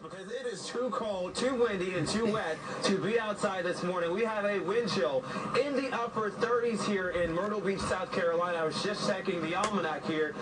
Because it is too cold, too windy, and too wet to be outside this morning. We have a wind chill in the upper 30s here in Myrtle Beach, South Carolina. I was just checking the almanac here.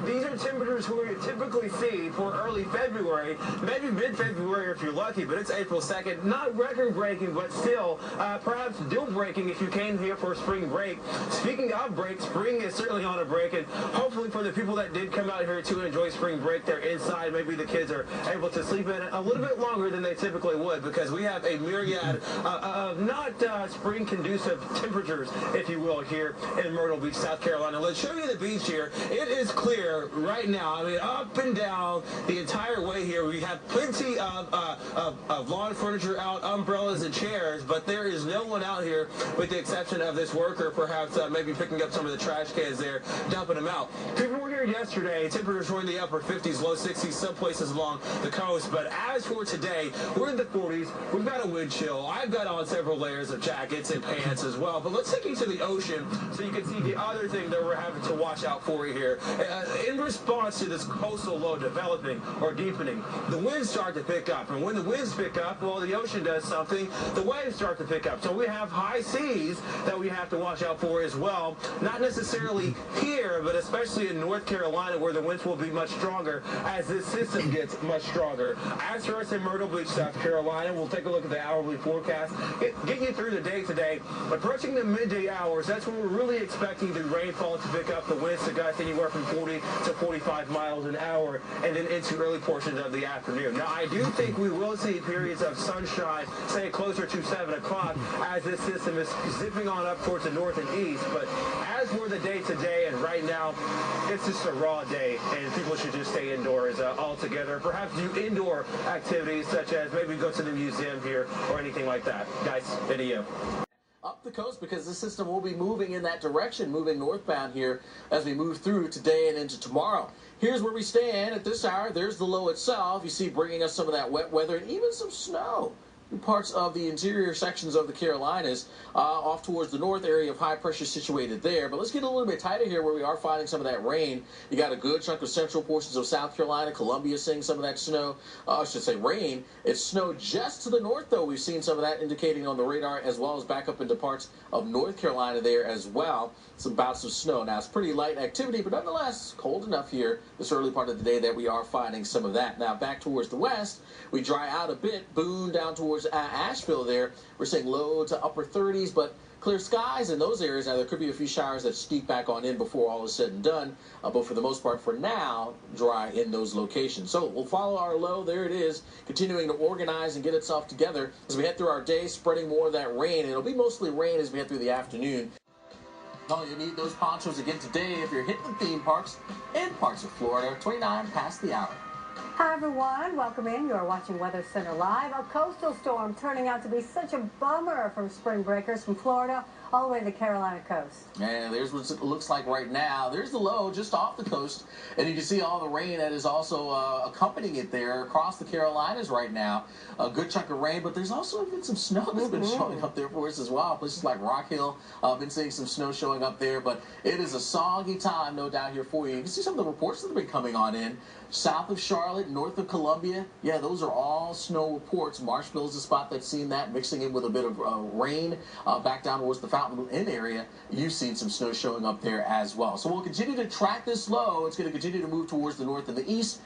These are temperatures we typically see for early February, maybe mid-February if you're lucky, but it's April 2nd. Not record-breaking, but still perhaps deal-breaking if you came here for spring break. Speaking of break, spring is certainly on a break, and hopefully for the people that did come out here to enjoy spring break, they're inside. Maybe the kids are able to sleep in a little bit longer than they typically would, because we have a myriad of not spring conducive temperatures, if you will, here in Myrtle Beach, South Carolina. Let's show you the beach here. It is clear right now. I mean, up and down the entire way here. We have plenty of lawn furniture out, umbrellas and chairs, but there is no one out here with the exception of this worker, perhaps maybe picking up some of the trash cans there, dumping them out. People were here yesterday. Temperatures were in the upper 50s, low 60s, some places along the coast. But as for today, we're in the 40s. We've got a wind chill. I've got on several layers of jackets and pants as well. But let's take you to the ocean so you can see the other thing that we're having to watch out for here. In response to this coastal low developing or deepening, the winds start to pick up. And when the winds pick up, well, the ocean does something. The waves start to pick up. So we have high seas that we have to watch out for as well. Not necessarily here, but especially in North Carolina, where the winds will be much stronger as this system gets much stronger. As for us in Myrtle Beach, South Carolina, we'll take a look at the hourly forecast. Get you through the day today. Approaching the midday hours, that's when we're really expecting the rainfall to pick up, the winds to gust anywhere from 40 to 45 miles an hour, and then into early portions of the afternoon. Now, I do think we will see periods of sunshine, say closer to 7 o'clock, as this system is zipping on up towards the north and east. But as for the day today, and right now, it's just a raw day, and people should just stay indoors altogether. Perhaps do indoor activities such as maybe go to the museum here or anything like that. Guys, video. Up the coast, because the system will be moving in that direction, moving northbound here as we move through today and into tomorrow. Here's where we stand at this hour. There's the low itself. You see, bringing us some of that wet weather and even some snow. Parts of the interior sections of the Carolinas, off towards the north, area of high pressure situated there. But let's get a little bit tighter here where we are finding some of that rain. You got a good chunk of central portions of South Carolina. Columbia seeing some of that snow, I should say rain. It's snowed just to the north, though. We've seen some of that indicating on the radar, as well as back up into parts of North Carolina there as well. Some bouts of snow. Now, it's pretty light activity, but nonetheless cold enough here this early part of the day that we are finding some of that. Now, back towards the west, we dry out a bit. Boone down towards Asheville there, we're saying low to upper 30s, but clear skies in those areas. Now, there could be a few showers that sneak back on in before all is said and done, but for the most part, for now, dry in those locations. So we'll follow our low. There it is, continuing to organize and get itself together as we head through our day, spreading more of that rain. It'll be mostly rain as we head through the afternoon. Oh, you need those ponchos again today if you're hitting the theme parks in parts of Florida. 29 past the hour. Hi everyone, welcome in. You are watching Weather Center Live. A coastal storm turning out to be such a bummer from spring breakers from Florida all the way to the Carolina coast. And there's what it looks like right now. There's the low just off the coast, and you can see all the rain that is also accompanying it there across the Carolinas right now. A good chunk of rain, but there's also been some snow that's been showing up there for us as well. Places like Rock Hill, been seeing some snow showing up there, but it is a soggy time, no doubt, here for you. You can see some of the reports that have been coming on in. South of Charlotte, north of Columbia, yeah, those are all snow reports. Marshville is the spot that's seen that, mixing in with a bit of rain back down towards the Fountain Inn area. You've seen some snow showing up there as well. So we'll continue to track this low. It's going to continue to move towards the north and the east.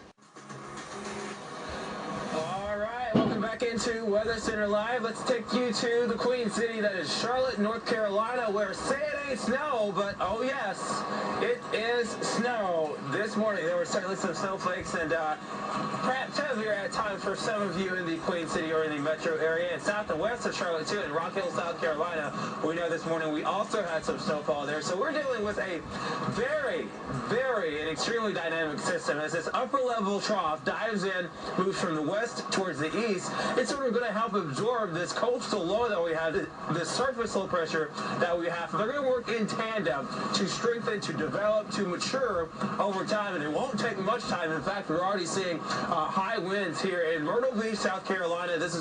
Back into Weather Center Live. Let's take you to the Queen City, that is Charlotte, North Carolina, where say it ain't snow, but oh yes, it is snow. This morning there were certainly some snowflakes and perhaps heavier at times for some of you in the Queen City or in the metro area, and south and west of Charlotte too, in Rock Hill, South Carolina. We know this morning we also had some snowfall there, so we're dealing with a very and extremely dynamic system as this upper level trough dives in, moves from the west towards the east. It's sort of going to help absorb this coastal low that we have, this surface low pressure that we have. They're going to work in tandem to strengthen, to develop, to mature over time, and it won't take much time. In fact, we're already seeing high winds here in Myrtle Beach, South Carolina. This is